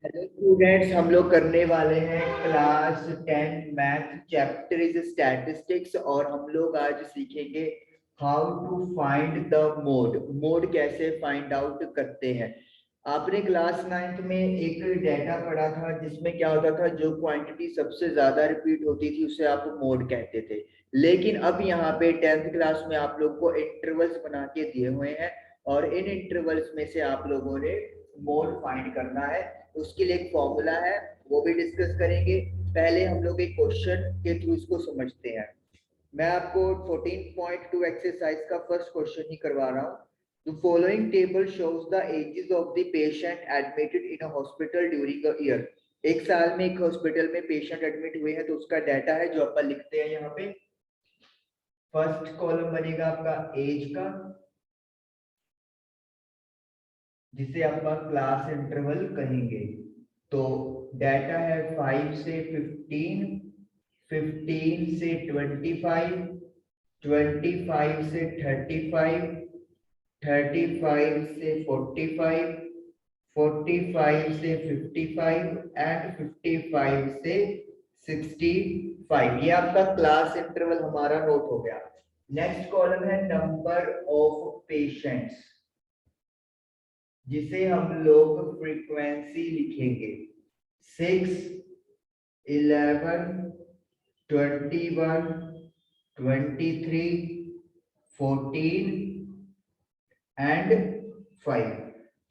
Hello students, हम लोग करने वाले हैं class 10 math chapter is statistics. और हम लोग आज सीखेंगे how to find the mode. Mode कैसे फाइंड आउट करते हैं। आपने क्लास 9th में एक डेटा पढ़ा था जिसमें क्या होता था, जो क्वांटिटी सबसे ज्यादा रिपीट होती थी उसे आप मोड कहते थे। लेकिन अब यहाँ पे 10th क्लास में आप लोग को इंटरवल्स बना के दिए हुए हैं और इन इंटरवल्स में से आप लोगों ने मोड फाइंड करना है। उसके लिए एक फॉर्मूला है, वो भी डिस्कस करेंगे। पहले हम लोग एक क्वेश्चन के थ्रू इसको समझते हैं। मैं आपको 14.2 एक्सरसाइज का फर्स्ट क्वेश्चन ही करवा रहा हूँ। The following table shows the ages of the patient admitted in a hospital during a year। एक साल में एक हॉस्पिटल में पेशेंट एडमिट हुए हैं तो उसका डाटा है जो अपन लिखते हैं यहाँ पे। फर्स्ट कॉलम बनेगा आपका एज का, जिसे अपन क्लास इंटरवल कहेंगे। तो डाटा है 5 से 15, 15 से 25, 25 से 35, 35 से 45, 45 से 55 एंड 55 से 65। ये आपका क्लास इंटरवल हमारा नोट हो गया। नेक्स्ट कॉलम है नंबर ऑफ पेशेंट्स, जिसे हम लोग फ्रीक्वेंसी लिखेंगे। 6, 11, 21, 23, 14 एंड 5।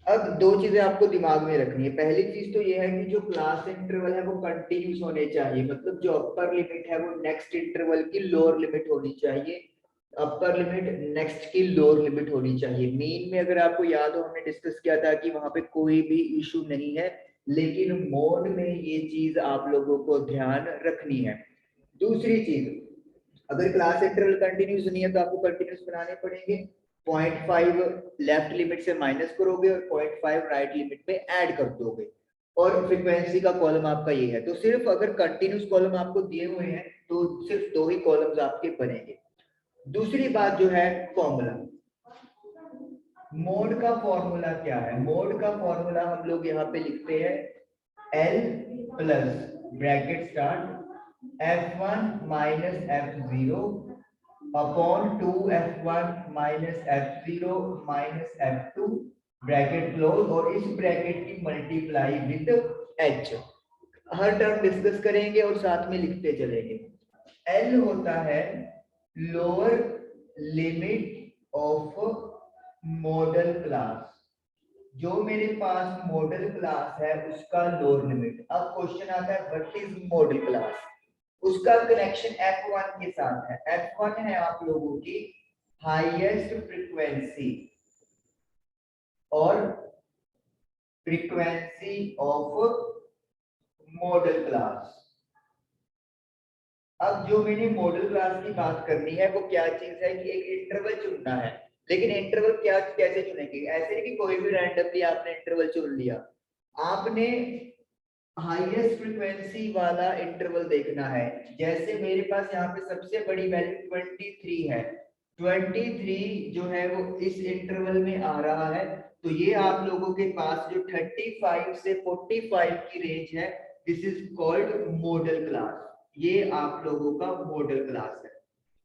अब दो चीजें आपको दिमाग में रखनी है। पहली चीज तो यह है कि जो क्लास इंटरवल है वो कंटिन्यूस होने चाहिए, मतलब जो अपर लिमिट है वो नेक्स्ट इंटरवल की लोअर लिमिट होनी चाहिए, अपर लिमिट नेक्स्ट की लोअर लिमिट होनी चाहिए। मीन में अगर आपको याद हो, हमने डिस्कस किया था कि वहां पे कोई भी इशू नहीं है, लेकिन मोड में ये चीज आप लोगों को ध्यान रखनी है। दूसरी चीज, अगर क्लास इंटरवल कंटिन्यूस नहीं है तो आपको कंटिन्यूस बनाने पड़ेंगे। 0.5 लेफ्ट लिमिट से माइनस करोगे और 0.5 राइट लिमिट में ऐड कर दोगे। और फ्रीक्वेंसी का कॉलम आपका ये है। तो सिर्फ अगर कंटिन्यूस कॉलम आपको दिए हुए हैं तो सिर्फ दो ही कॉलम्स आपके बनेंगे। दूसरी बात जो है फॉर्मूला, मोड का फॉर्मूला क्या है। मोड का फॉर्मूला हम लोग यहाँ पे लिखते हैं L plus bracket start F1 minus F0 upon 2F1 minus F0 minus F2 bracket close, और इस ब्रैकेट की multiply with H। Her term discuss करेंगे और साथ में लिखते चलेंगे। L होता है lower limit of model class. जो मेरे पास मॉडल क्लास है उसका लोअर लिमिट। अब क्वेश्चन आता है व्हाट इज मॉडल क्लास। उसका कनेक्शन F1 के साथ है। F1 है आप लोगों की हाईएस्ट फ्रीक्वेंसी और फ्रीक्वेंसी ऑफ मॉडल क्लास। अब जो मैंने मॉडल क्लास की बात करनी है वो क्या चीज है कि एक इंटरवल चुनना है। लेकिन इंटरवल क्या कैसे चुनेंगे, ऐसे नहीं कि कोई भी रैंडमली आपने इंटरवल चुन लिया। आपने हाईएस्ट फ्रीक्वेंसी वाला इंटरवल देखना है। जैसे मेरे पास यहाँ पे सबसे बड़ी वैल्यू 23 है। 23 जो है वो इस इंटरवल में आ रहा है। तो ये आप लोगों के पास जो 35 से 45 की रेंज है, this is called model class. ये आप लोगों का मॉडल क्लास है।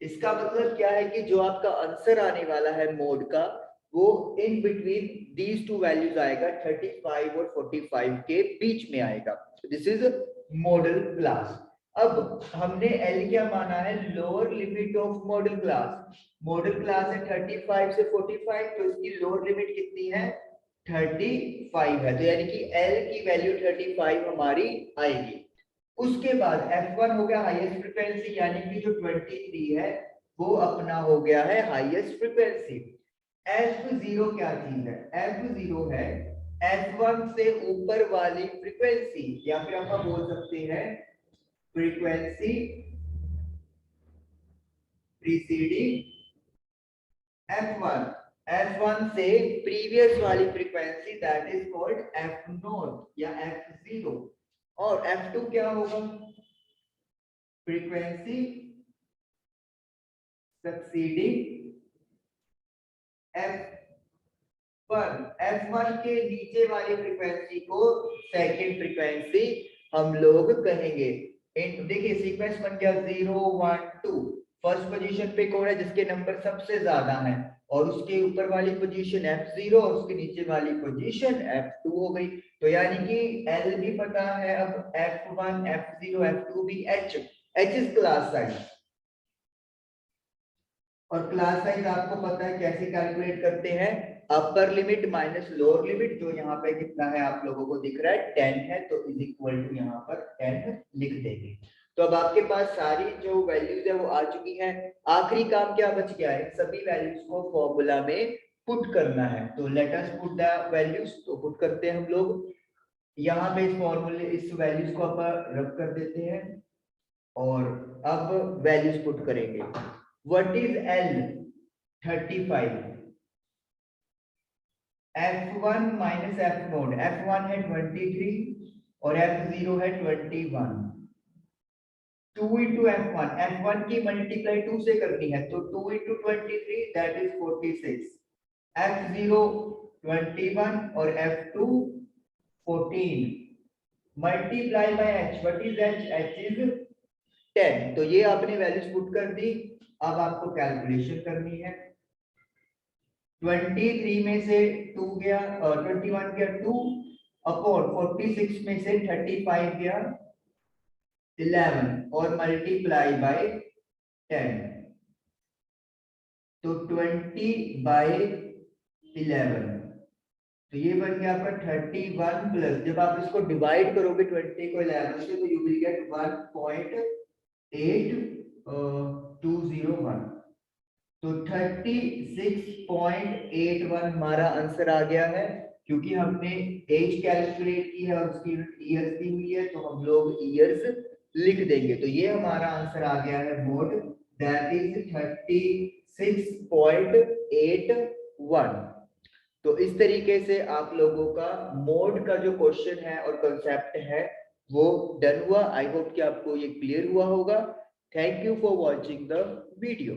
इसका मतलब क्या है कि जो आपका आंसर आने वाला है मोड का, वो in between these two values आएगा, 35 और 45 के बीच में आएगा। This is model class. अब हमने L क्या माना है, lower limit of model class. Model class है 35 से 45, तो इसकी लोअर लिमिट कितनी है, 35 है। तो यानी कि L की वैल्यू 35 हमारी आएगी। उसके बाद F1 हो गया हाईएस्ट फ्रीक्वेंसी, यानी कि जो 23 है वो अपना हो गया है हाईएस्ट फ्रीक्वेंसी। F0 क्या चीज है, F0 है F1 से ऊपर वाली फ्रीक्वेंसी, या फिर हम बोल सकते हैं फ्रीक्वेंसी प्रीसीडिंग F1। F1 से प्रीवियस वाली frequency that is called F0 या F0। और F2 क्या होगा, फ्रीक्वेंसी सक्सीडिंग F1। पर F1 के नीचे वाली फ्रीक्वेंसी को सेकंड फ्रीक्वेंसी हम लोग कहेंगे। देखिए सीक्वेंस बन गया 0 1 2, फर्स्ट पोजीशन पे कौन है जिसके नंबर सबसे ज्यादा है, और उसके ऊपर वाली पोजीशन F0 और उसके नीचे वाली पोजीशन F2 हो गई। तो यानी कि L भी पता है, अब F1 F0 F2 भी H इज क्लास साइज, और क्लास साइज आपको पता है कैसे कैलकुलेट करते हैं, upper limit minus lower limit, जो यहाँ पे कितना है आप लोगों को दिख रहा है 10 है, तो इज इक्वल टू यहाँ पर 10 लिख देंगे। तो अब आपके पास सारी जो वैल्यूज है वो आ चुकी है। आखिरी काम क्या बच गया है, सभी वैल्यूज को फॉर्मूला में पुट करना है। तो let us put the values, तो पुट करते हैं हम लोग यहाँ पे इस फॉर्मूले, इस वैल्यूज को अपन रब कर देते हैं और अब वैल्यूज पुट करेंगे। What is L 35, F1 minus F node, F1 है 23 और F0 है 21, 2 इंटू F1, F1 की मल्टीप्लाई 2 से करनी है, तो 2 इंटू 23 दैट इज 46, F0 21 और F2 14, multiply by H, what is H, H is 10। तो ये आपने वैल्यूज पुट कर दी। अब आपको कैलकुलेशन करनी है। 23 में से 2 गया और 21 गया 2 अपॉन 46 में से 35 गया 11 और मल्टीप्लाई बाय 10, तो 20 बाय 11, तो ये बन गया आपका 31 प्लस, जब आप इसको डिवाइड करोगे 20 को 11 से, तो यू विल गेट 1.8201, तो 36.81 हमारा आंसर आ गया है। क्योंकि हमने एज कैलकुलेट की है और उसकी ईयर्स दी हुई है, तो हम लोग ईयर्स लिख देंगे। तो ये हमारा आंसर आ गया है मोड, दैट इज 36.81। तो इस तरीके से आप लोगों का मोड का जो क्वेश्चन है और कंसेप्ट है वो डन हुआ। आई होप कि आपको ये क्लियर हुआ होगा। Thank you for watching the video.